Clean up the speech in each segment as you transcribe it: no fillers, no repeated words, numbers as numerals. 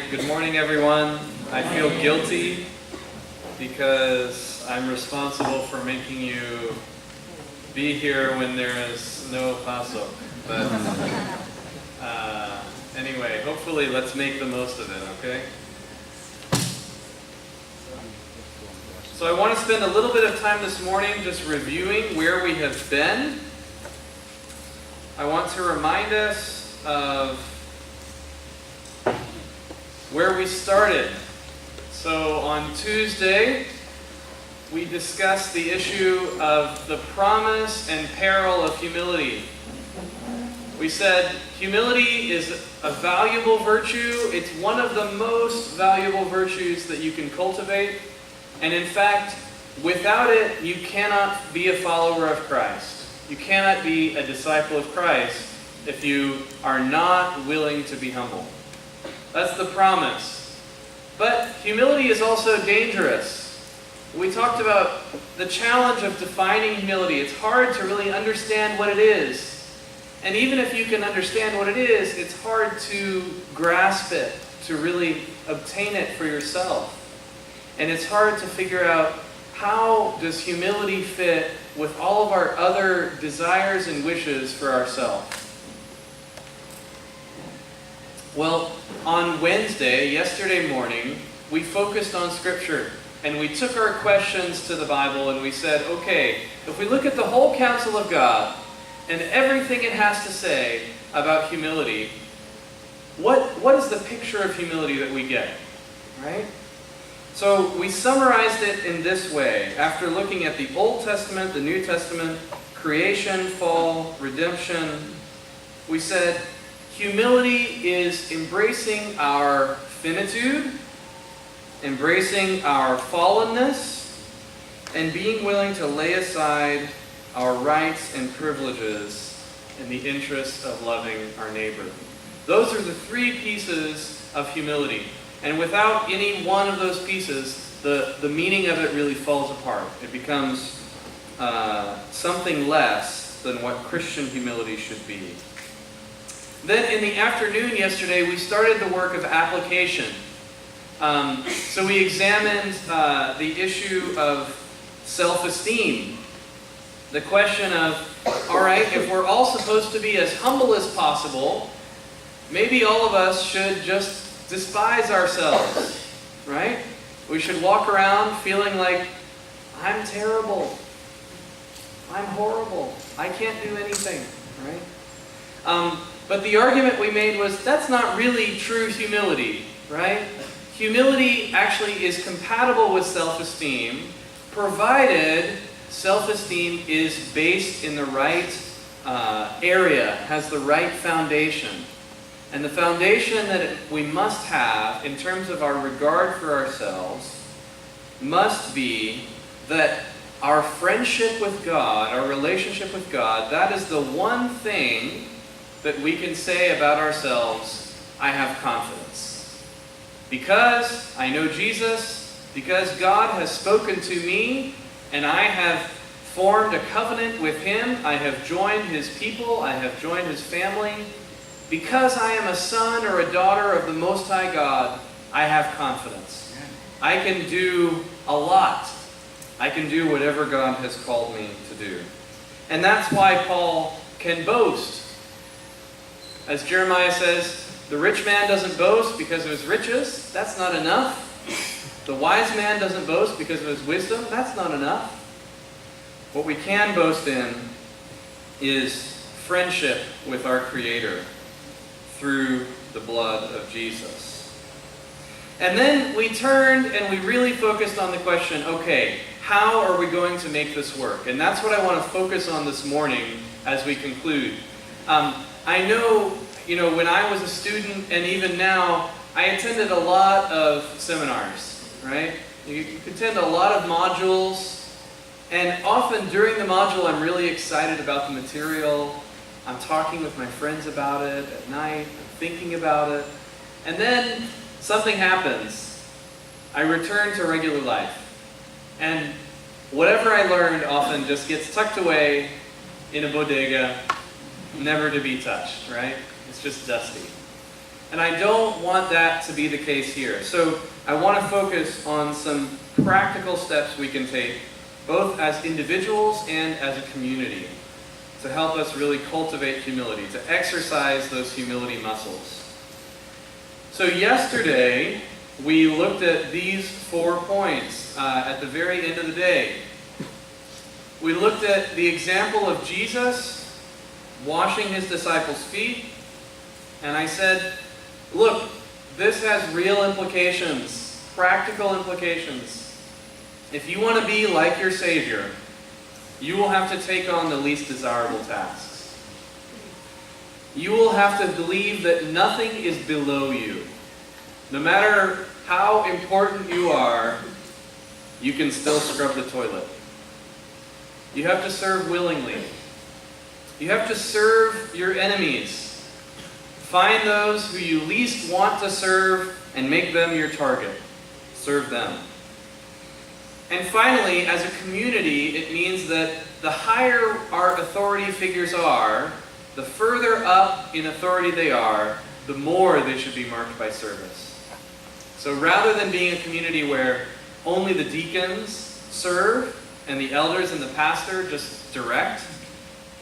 Good morning, everyone. I feel guilty because I'm responsible for making you be here when there is no pasok. But anyway, hopefully let's make the most of it, okay? So I want to spend a little bit of time this morning just reviewing where we have been. I want to remind us of where we started. So on Tuesday, we discussed the issue of the promise and peril of humility. We said humility is a valuable virtue. It's one of the most valuable virtues that you can cultivate. And in fact, without it, you cannot be a follower of Christ. You cannot be a disciple of Christ if you are not willing to be humble. That's the promise. But humility is also dangerous. We talked about the challenge of defining humility. It's hard to really understand what it is. And even if you can understand what it is, it's hard to grasp it, to really obtain it for yourself. And it's hard to figure out, how does humility fit with all of our other desires and wishes for ourselves? Well, on Wednesday, yesterday morning, we focused on Scripture. And we took our questions to the Bible and we said, okay, if we look at the whole counsel of God and everything it has to say about humility, what is the picture of humility that we get? Right? So we summarized it in this way. After looking at the Old Testament, the New Testament, creation, fall, redemption, we said humility is embracing our finitude, embracing our fallenness, and being willing to lay aside our rights and privileges in the interest of loving our neighbor. Those are the three pieces of humility. And without any one of those pieces, the meaning of it really falls apart. It becomes something less than what Christian humility should be. Then in the afternoon yesterday, we started the work of application. So we examined the issue of self-esteem. The question of, all right, if we're all supposed to be as humble as possible, maybe all of us should just despise ourselves, right? We should walk around feeling like, I'm terrible, I'm horrible, I can't do anything, right? But the argument we made was, that's not really true humility, right? Humility actually is compatible with self-esteem, provided self-esteem is based in the right area, has the right foundation. And the foundation that we must have in terms of our regard for ourselves must be that our friendship with God, our relationship with God, that is the one thing that we can say about ourselves, I have confidence. Because I know Jesus, because God has spoken to me, and I have formed a covenant with Him, I have joined His people, I have joined His family. Because I am a son or a daughter of the Most High God, I have confidence. I can do a lot. I can do whatever God has called me to do. And that's why Paul can boast. As Jeremiah says, the rich man doesn't boast because of his riches. That's not enough. The wise man doesn't boast because of his wisdom. That's not enough. What we can boast in is friendship with our Creator through the blood of Jesus. And then we turned and we really focused on the question, okay, how are we going to make this work? And that's what I want to focus on this morning as we conclude. I know, when I was a student and even now, I attended a lot of seminars, right? You attend a lot of modules, and often during the module I'm really excited about the material. I'm talking with my friends about it at night, I'm thinking about it, and then something happens. I return to regular life. And whatever I learned often just gets tucked away in a bodega, never to be touched, right? It's just dusty. And I don't want that to be the case here. So I want to focus on some practical steps we can take, both as individuals and as a community, to help us really cultivate humility, to exercise those humility muscles. So yesterday, we looked at these 4 points at the very end of the day. We looked at the example of Jesus washing his disciples' feet, and I said, look, this has real implications, practical implications. If you want to be like your Savior, you will have to take on the least desirable tasks. You will have to believe that nothing is below you. No matter how important you are, you can still scrub the toilet. You have to serve willingly. You have to serve your enemies. Find those who you least want to serve and make them your target. Serve them. And finally, as a community, it means that the higher our authority figures are, the further up in authority they are, the more they should be marked by service. So rather than being a community where only the deacons serve and the elders and the pastor just direct,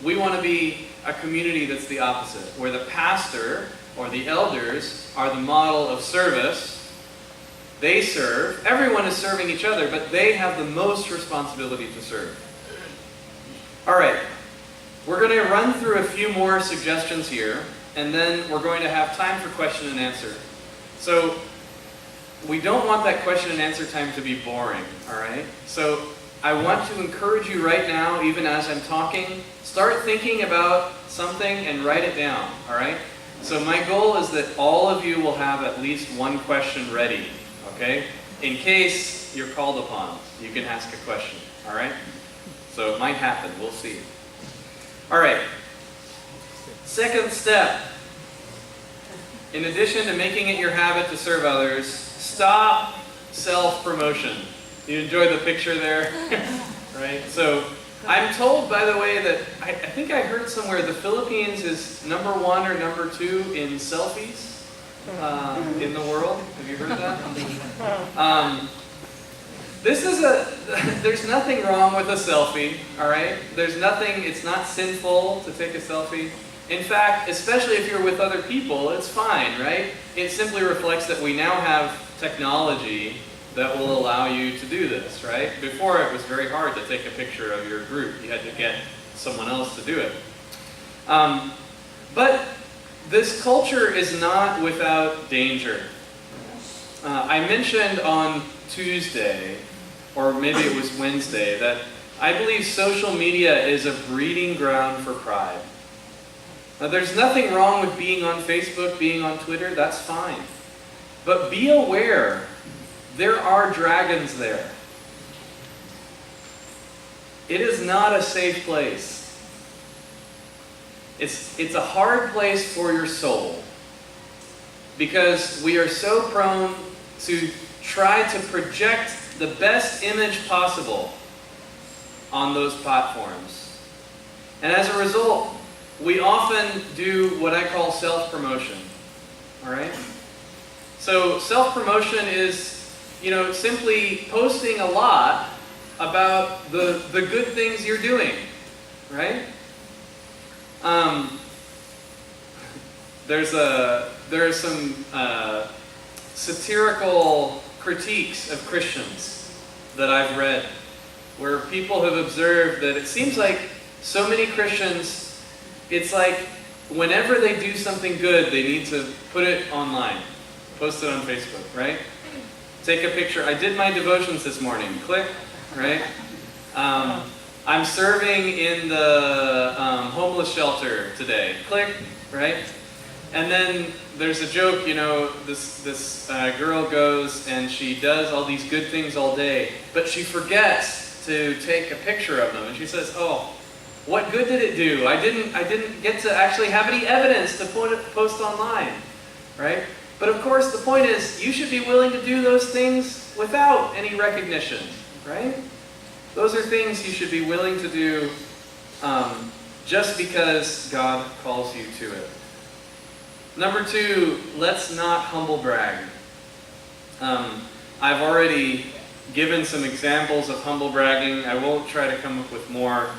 we want to be a community that's the opposite, where the pastor or the elders are the model of service. They serve. Everyone is serving each other, but they have the most responsibility to serve. All right. We're going to run through a few more suggestions here, and then we're going to have time for question and answer. So we don't want that question and answer time to be boring, all right? So I want to encourage you right now, even as I'm talking, start thinking about something and write it down, all right? So my goal is that all of you will have at least one question ready, okay? In case you're called upon, you can ask a question, all right? So it might happen, we'll see. All right, second step. In addition to making it your habit to serve others, stop self-promotion. You enjoy the picture there? Right? So I'm told, by the way, that I think I heard somewhere the Philippines is number 1 or number 2 in selfies in the world. Have you heard of that? There's nothing wrong with a selfie, all right? It's not sinful to take a selfie. In fact, especially if you're with other people, it's fine, right? It simply reflects that we now have technology that will allow you to do this, right? Before, it was very hard to take a picture of your group. You had to get someone else to do it. But this culture is not without danger. I mentioned on Tuesday, or maybe it was Wednesday, that I believe social media is a breeding ground for pride. Now, there's nothing wrong with being on Facebook, being on Twitter, that's fine. But be aware, there are dragons there. It is not a safe place. It's a hard place for your soul, because we are so prone to try to project the best image possible on those platforms. And as a result, we often do what I call self-promotion. All right? So self-promotion is, simply posting a lot about the good things you're doing, right? There are some satirical critiques of Christians that I've read, where people have observed that it seems like so many Christians, it's like whenever they do something good, they need to put it online, post it on Facebook, right? Take a picture. I did my devotions this morning. Click, right? I'm serving in the homeless shelter today. Click, right? And then there's a joke, this girl goes and she does all these good things all day, but she forgets to take a picture of them. And she says, "Oh, what good did it do? I didn't get to actually have any evidence to post online," right? But of course, the point is, you should be willing to do those things without any recognition, right? Those are things you should be willing to do just because God calls you to it. Number 2, let's not humble brag. I've already given some examples of humble bragging. I won't try to come up with more.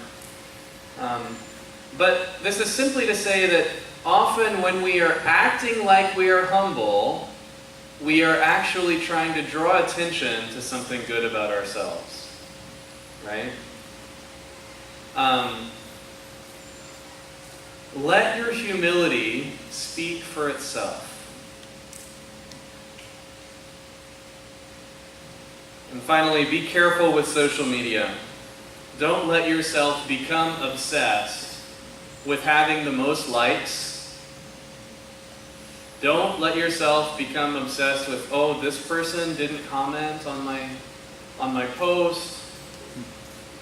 But this is simply to say that often when we are acting like we are humble, we are actually trying to draw attention to something good about ourselves. Right? Let your humility speak for itself. And finally, be careful with social media. Don't let yourself become obsessed with having the most likes. Don't let yourself become obsessed with, oh, this person didn't comment on my post.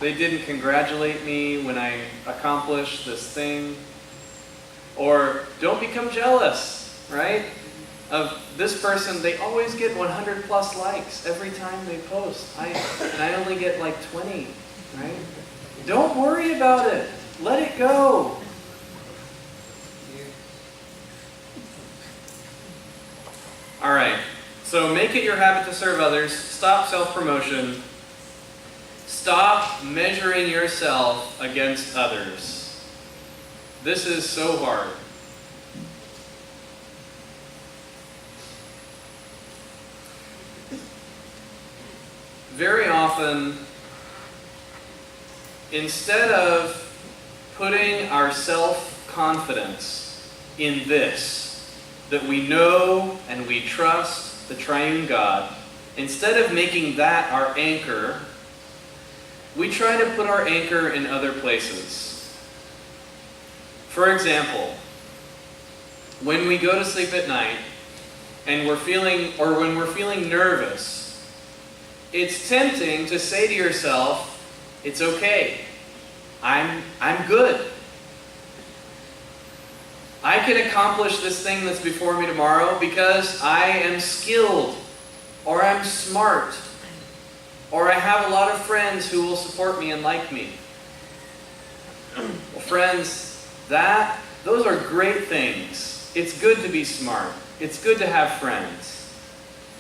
They didn't congratulate me when I accomplished this thing. Or don't become jealous, right? Of this person, they always get 100 plus likes every time they post. And I only get like 20, right? Don't worry about it. Let it go. All right. So make it your habit to serve others. Stop self-promotion. Stop measuring yourself against others. This is so hard. Very often, instead of putting our self-confidence in this, that we know and we trust the triune God, instead of making that our anchor, we try to put our anchor in other places. For example, when we go to sleep at night and when we're feeling nervous, it's tempting to say to yourself, it's okay. I'm good. I can accomplish this thing that's before me tomorrow because I am skilled, or I'm smart, or I have a lot of friends who will support me and like me. Well, friends, those are great things. It's good to be smart. It's good to have friends.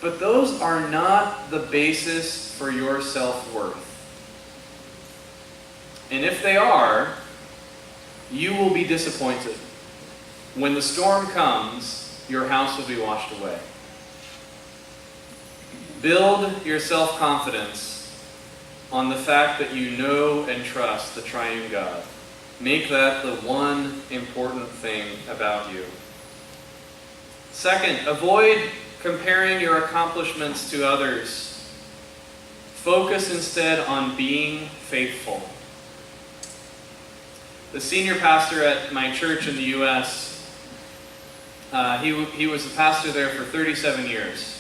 But those are not the basis for your self-worth. And if they are, you will be disappointed. When the storm comes, your house will be washed away. Build your self-confidence on the fact that you know and trust the triune God. Make that the one important thing about you. Second, avoid comparing your accomplishments to others. Focus instead on being faithful. The senior pastor at my church in the U.S., he was the pastor there for 37 years.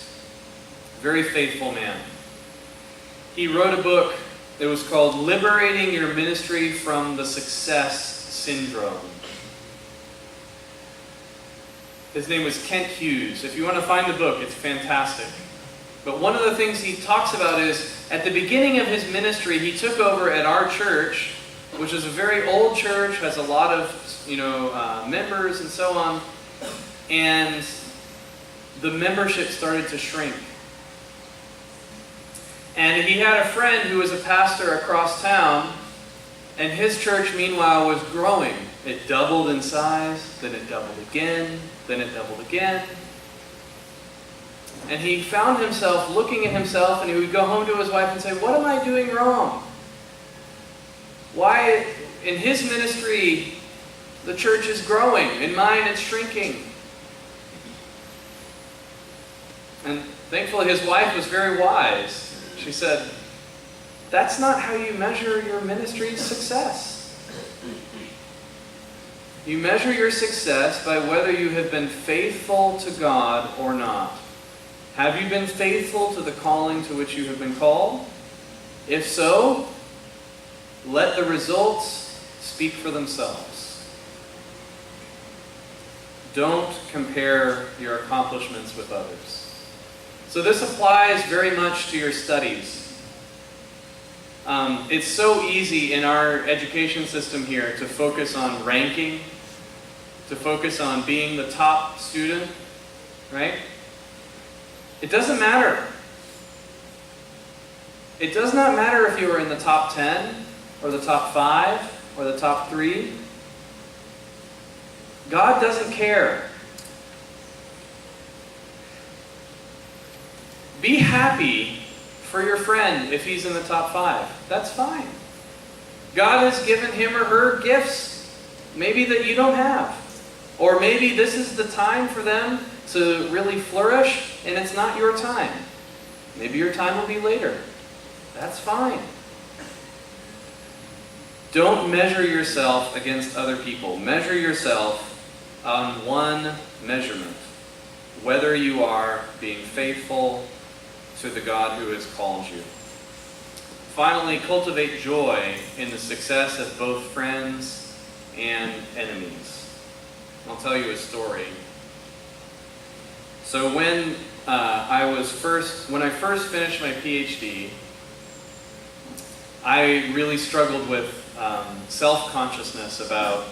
Very faithful man. He wrote a book that was called Liberating Your Ministry from the Success Syndrome. His name was Kent Hughes. If you want to find the book, it's fantastic. But one of the things he talks about is, at the beginning of his ministry, he took over at our church, which is a very old church, has a lot of members and so on, and the membership started to shrink. And he had a friend who was a pastor across town, and his church, meanwhile, was growing. It doubled in size, then it doubled again, then it doubled again. And he found himself looking at himself, and he would go home to his wife and say, what am I doing wrong? Why, in his ministry, the church is growing, in mine it's shrinking. And thankfully his wife was very wise. She said, that's not how you measure your ministry's success. You measure your success by whether you have been faithful to God or not. Have you been faithful to the calling to which you have been called? If so, let the results speak for themselves. Don't compare your accomplishments with others. So this applies very much to your studies. It's so easy in our education system here to focus on ranking to focus on being the top student, right? It doesn't matter. It does not matter if you are in the top 10 or the top 5 or the top 3. God doesn't care. Be happy for your friend if he's in the top 5. That's fine. God has given him or her gifts, maybe that you don't have. Or maybe this is the time for them to really flourish, and it's not your time. Maybe your time will be later. That's fine. Don't measure yourself against other people. Measure yourself on one measurement. Whether you are being faithful to the God who has called you. Finally, cultivate joy in the success of both friends and enemies. I'll tell you a story. So when I first finished my PhD, I really struggled with self-consciousness about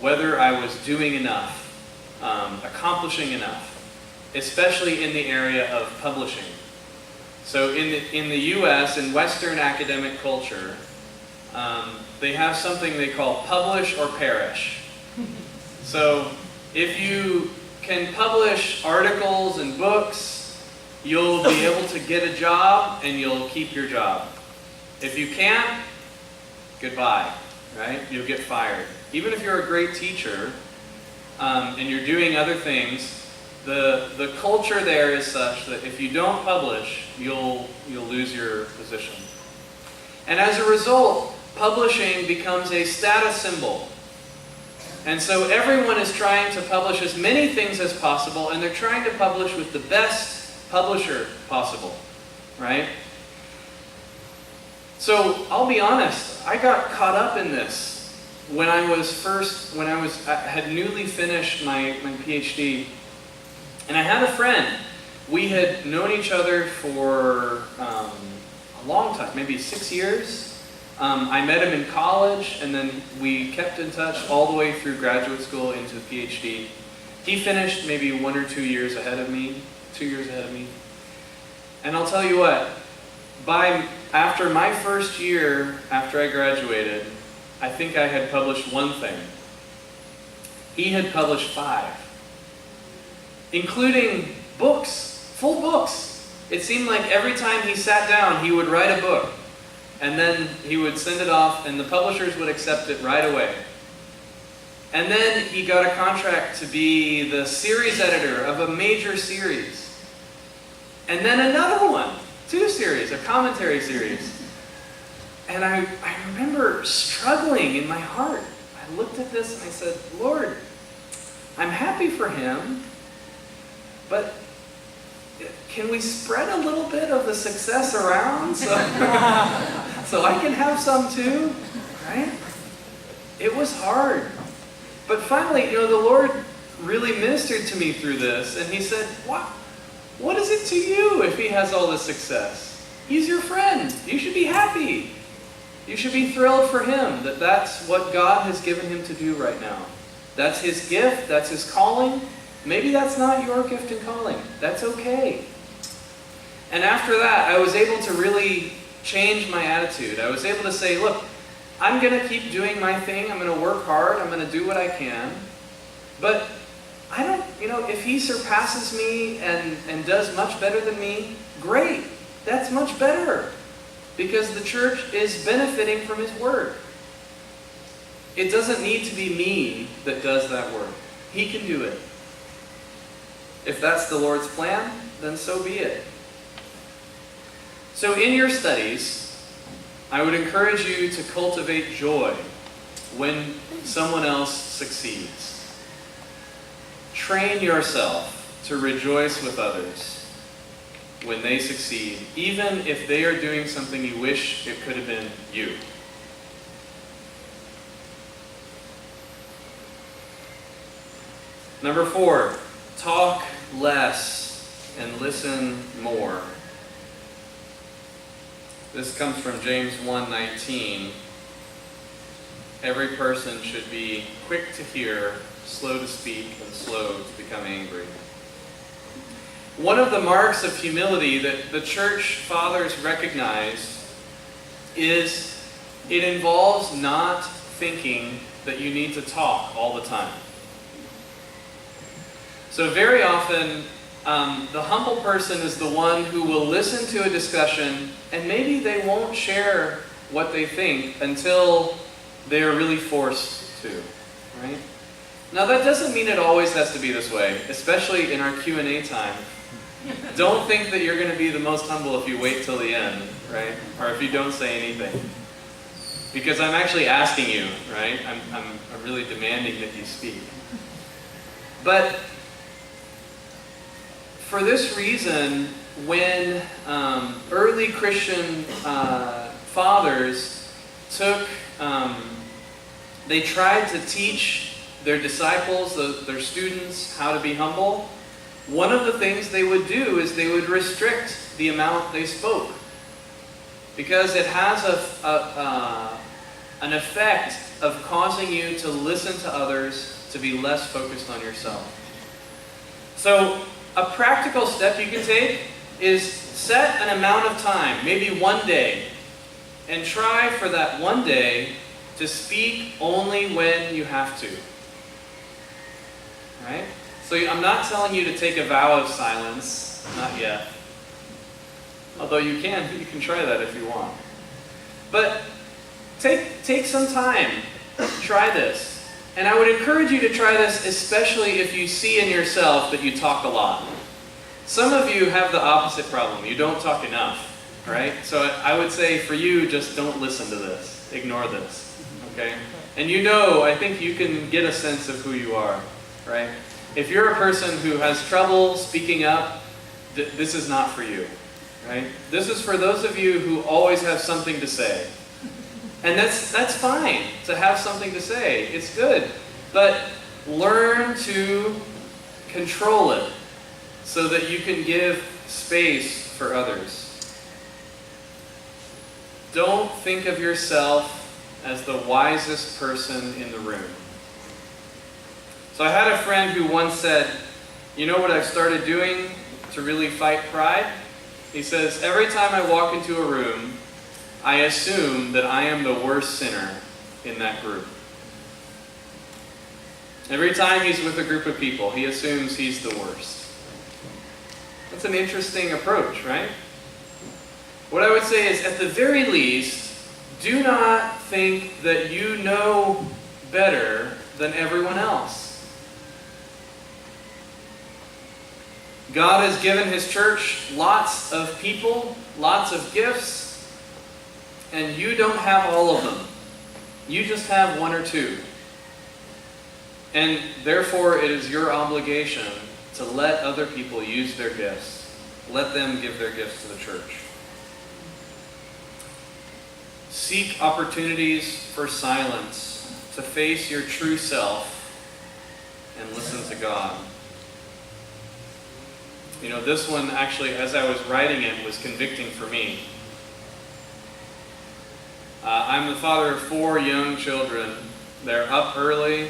whether I was doing enough, accomplishing enough, especially in the area of publishing. So in the U.S., in Western academic culture, they have something they call publish or perish. So if you can publish articles and books, you'll be able to get a job and you'll keep your job. If you can't, goodbye, right? You'll get fired. Even if you're a great teacher and you're doing other things, the culture there is such that if you don't publish, you'll lose your position. And as a result, publishing becomes a status symbol. And so everyone is trying to publish as many things as possible, and they're trying to publish with the best publisher possible, right? So I'll be honest, I got caught up in this when I had newly finished my PhD. And I had a friend. We had known each other for a long time, maybe 6 years. I met him in college, and then we kept in touch all the way through graduate school into PhD. He finished maybe 1 or 2 years ahead of me, 2 years ahead of me. And I'll tell you what, after my first year, after I graduated, I think I had published 1 thing. He had published 5. Including books, full books. It seemed like every time he sat down, he would write a book. And then he would send it off, and the publishers would accept it right away. And then he got a contract to be the series editor of a major series. And then another one, 2 series, a commentary series. And I remember struggling in my heart. I looked at this and I said, Lord, I'm happy for him, but can we spread a little bit of the success around so I can have some too, right? It was hard. But finally, the Lord really ministered to me through this, and he said, what is it to you if he has all this success? He's your friend. You should be happy. You should be thrilled for him that that's what God has given him to do right now. That's his gift. That's his calling. Maybe that's not your gift and calling. That's okay. And after that, I was able to really change my attitude. I was able to say, look, I'm going to keep doing my thing. I'm going to work hard. I'm going to do what I can. But I don't, if he surpasses me and does much better than me, great. That's much better. Because the church is benefiting from his work. It doesn't need to be me that does that work. He can do it. If that's the Lord's plan, then so be it. So in your studies, I would encourage you to cultivate joy when someone else succeeds. Train yourself to rejoice with others when they succeed, even if they are doing something you wish it could have been you. Number 4, talk less and listen more. This comes from James 1:19. Every person should be quick to hear, slow to speak, and slow to become angry. One of the marks of humility that the church fathers recognized is it involves not thinking that you need to talk all the time. So very often, the humble person is the one who will listen to a discussion, and maybe they won't share what they think until they're really forced to, right? Now that doesn't mean it always has to be this way, especially in our Q&A time. Don't think that you're going to be the most humble if you wait till the end, right? Or if you don't say anything. Because I'm actually asking you, right? I'm really demanding that you speak. But for this reason, when early Christian fathers they tried to teach their disciples, their students, how to be humble, one of the things they would do is they would restrict the amount they spoke. Because it has an effect of causing you to listen to others, to be less focused on yourself. So a practical step you can take is set an amount of time, maybe one day, and try for that one day to speak only when you have to. Right? So I'm not telling you to take a vow of silence, not yet. Although you can try that if you want. But take some time, try this. And I would encourage you to try this, especially if you see in yourself that you talk a lot. Some of you have the opposite problem. You don't talk enough, right? So I would say for you, just don't listen to this. Ignore this, okay? And I think you can get a sense of who you are, right? If you're a person who has trouble speaking up, this is not for you, right? This is for those of you who always have something to say. And that's fine to have something to say. It's good. But learn to control it so that you can give space for others. Don't think of yourself as the wisest person in the room. So I had a friend who once said, you know what I've started doing to really fight pride? He says, every time I walk into a room, I assume that I am the worst sinner in that group. Every time he's with a group of people, he assumes he's the worst. That's an interesting approach, right? What I would say is, at the very least, do not think that you know better than everyone else. God has given His church lots of people, lots of gifts, and you don't have all of them. You just have one or two. And therefore, it is your obligation to let other people use their gifts. Let them give their gifts to the church. Seek opportunities for silence, to face your true self, and listen to God. This one actually, as I was writing it, was convicting for me. I'm the father of 4 young children. They're up early,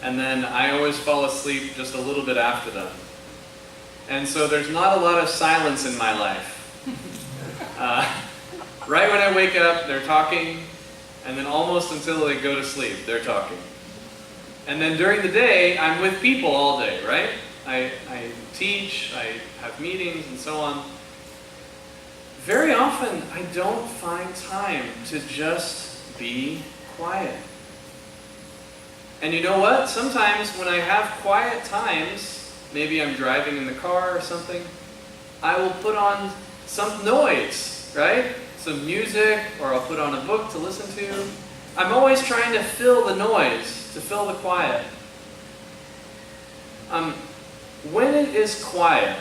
and then I always fall asleep just a little bit after them. And so there's not a lot of silence in my life. Right when I wake up, they're talking, and then almost until they go to sleep, they're talking. And then during the day, I'm with people all day, right? I teach, I have meetings, and so on. Very often, I don't find time to just be quiet. And you know what? Sometimes when I have quiet times, maybe I'm driving in the car or something, I will put on some noise, right? Some music, or I'll put on a book to listen to. I'm always trying to fill the noise, to fill the quiet. When it is quiet,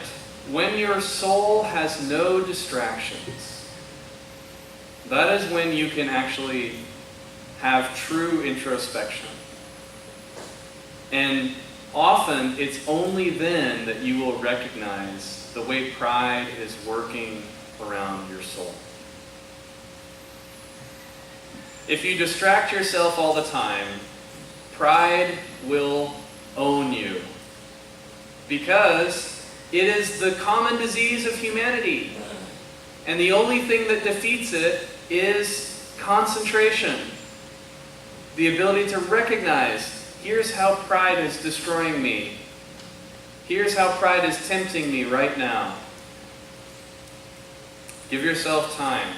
when your soul has no distractions, that is when you can actually have true introspection. And often, it's only then that you will recognize the way pride is working around your soul. If you distract yourself all the time, pride will own you. Because it is the common disease of humanity. And the only thing that defeats it is concentration. The ability to recognize, here's how pride is destroying me. Here's how pride is tempting me right now. Give yourself time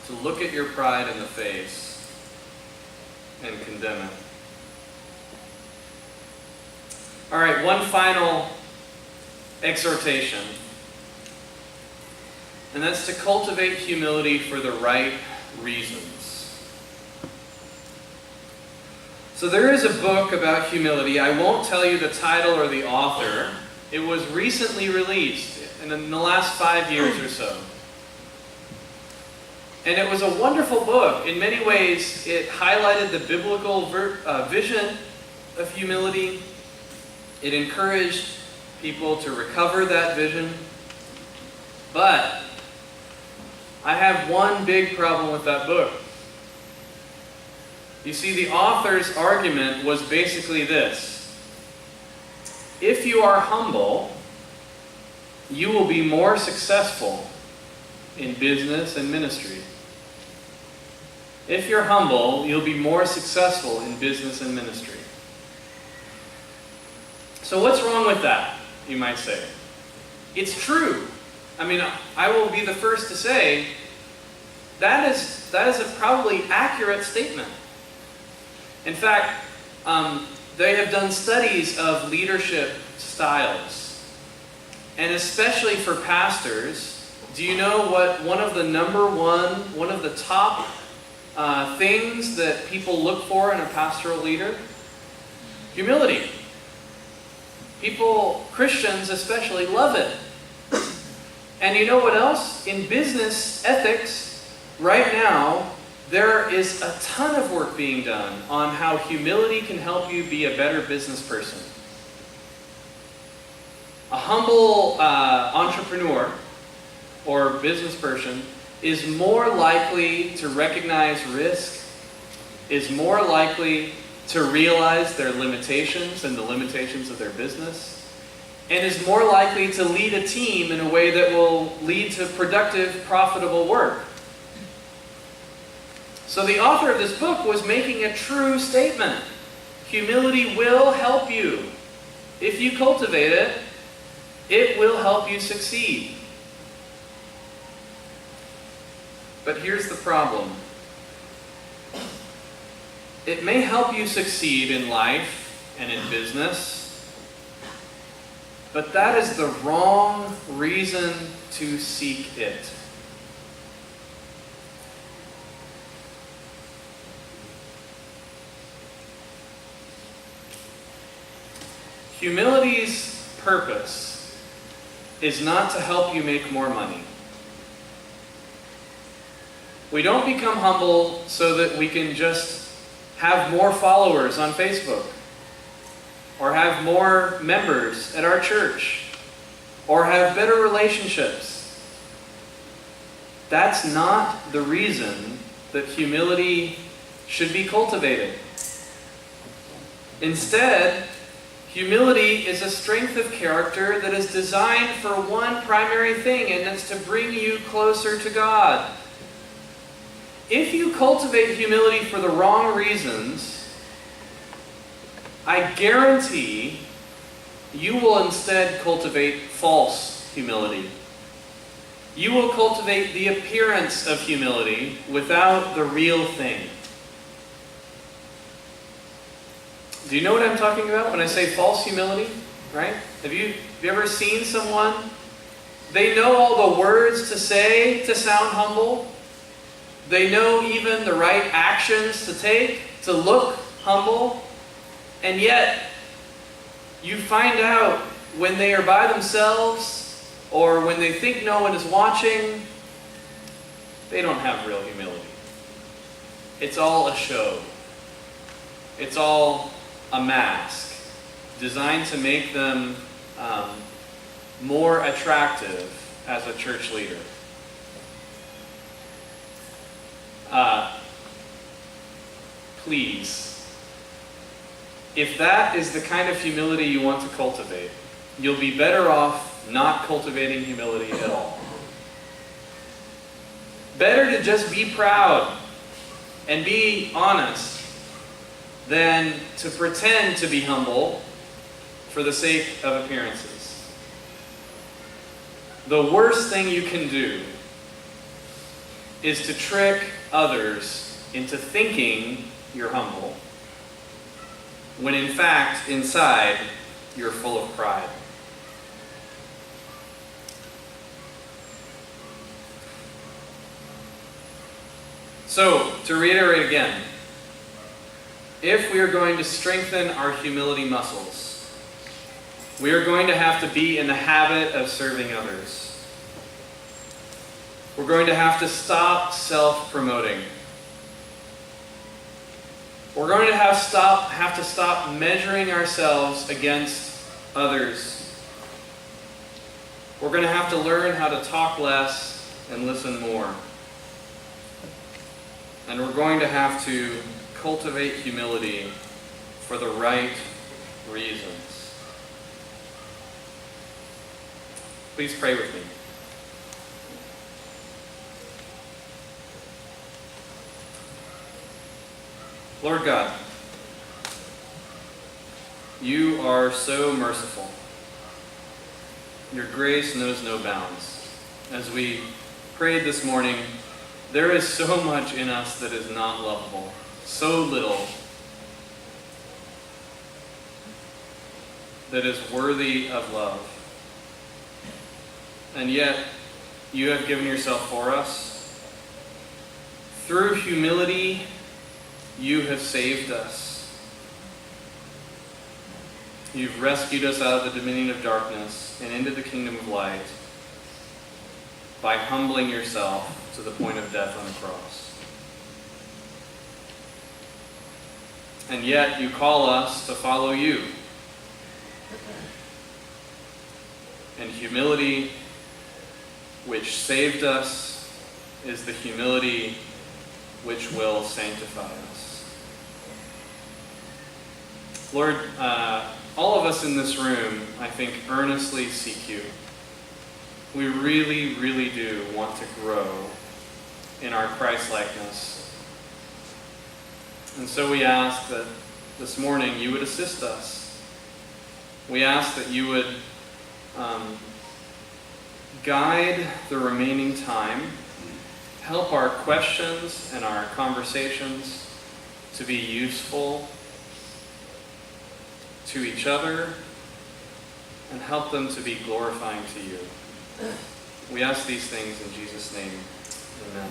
to look at your pride in the face and condemn it. All right, one final exhortation. And that's to cultivate humility for the right reasons. So there is a book about humility. I won't tell you the title or the author. It was recently released in the last 5 years or so. And it was a wonderful book. In many ways, it highlighted the biblical vision of humility. It encouraged people to recover that vision. But I have one big problem with that book. You see, the author's argument was basically this. If you are humble, you will be more successful in business and ministry. If you're humble, you'll be more successful in business and ministry. So what's wrong with that, you might say? It's true. I mean, I will be the first to say that is a probably accurate statement. In fact, they have done studies of leadership styles. And especially for pastors, do you know what one of the top things that people look for in a pastoral leader? Humility. People, Christians especially, love it. And you know what else? In business ethics, right now, there is a ton of work being done on how humility can help you be a better business person. A humble entrepreneur or business person is more likely to recognize risk, is more likely to realize their limitations and the limitations of their business, and is more likely to lead a team in a way that will lead to productive, profitable work. So the author of this book was making a true statement. Humility will help you. If you cultivate it, it will help you succeed. But here's the problem. It may help you succeed in life and in business, but that is the wrong reason to seek it. Humility's purpose is not to help you make more money. We don't become humble so that we can just have more followers on Facebook, or have more members at our church, or have better relationships. That's not the reason that humility should be cultivated. Instead, humility is a strength of character that is designed for one primary thing, and that's to bring you closer to God. If you cultivate humility for the wrong reasons, I guarantee you will instead cultivate false humility. You will cultivate the appearance of humility without the real thing. Do you know what I'm talking about when I say false humility? Right? Have you ever seen someone? They know all the words to say to sound humble. They know even the right actions to take to look humble. And yet, you find out when they are by themselves or when they think no one is watching, they don't have real humility. It's all a show. It's all a mask designed to make them more attractive as a church leader. Please if that is the kind of humility you want to cultivate, you'll be better off not cultivating humility at all. Better to just be proud and be honest than to pretend to be humble for the sake of appearances. The worst thing you can do is to trick others into thinking you're humble, when in fact, inside, you're full of pride. So, to reiterate again, if we are going to strengthen our humility muscles, we are going to have to be in the habit of serving others. We're going to have to stop self-promoting. We're going to have to stop measuring ourselves against others. We're going to have to learn how to talk less and listen more. And we're going to have to cultivate humility for the right reasons. Please pray with me. Lord God, you are so merciful. Your grace knows no bounds. As we prayed this morning, there is so much in us that is not lovable, so little that is worthy of love. And yet, you have given yourself for us. Through humility, you have saved us. You've rescued us out of the dominion of darkness and into the kingdom of light by humbling yourself to the point of death on the cross. And yet you call us to follow you. And humility which saved us is the humility which will sanctify us. Lord, all of us in this room, I think, earnestly seek you. We really, really do want to grow in our Christ-likeness. And so we ask that this morning you would assist us. We ask that you would guide the remaining time, help our questions and our conversations to be useful to each other, and help them to be glorifying to you. We ask these things in Jesus' name. Amen.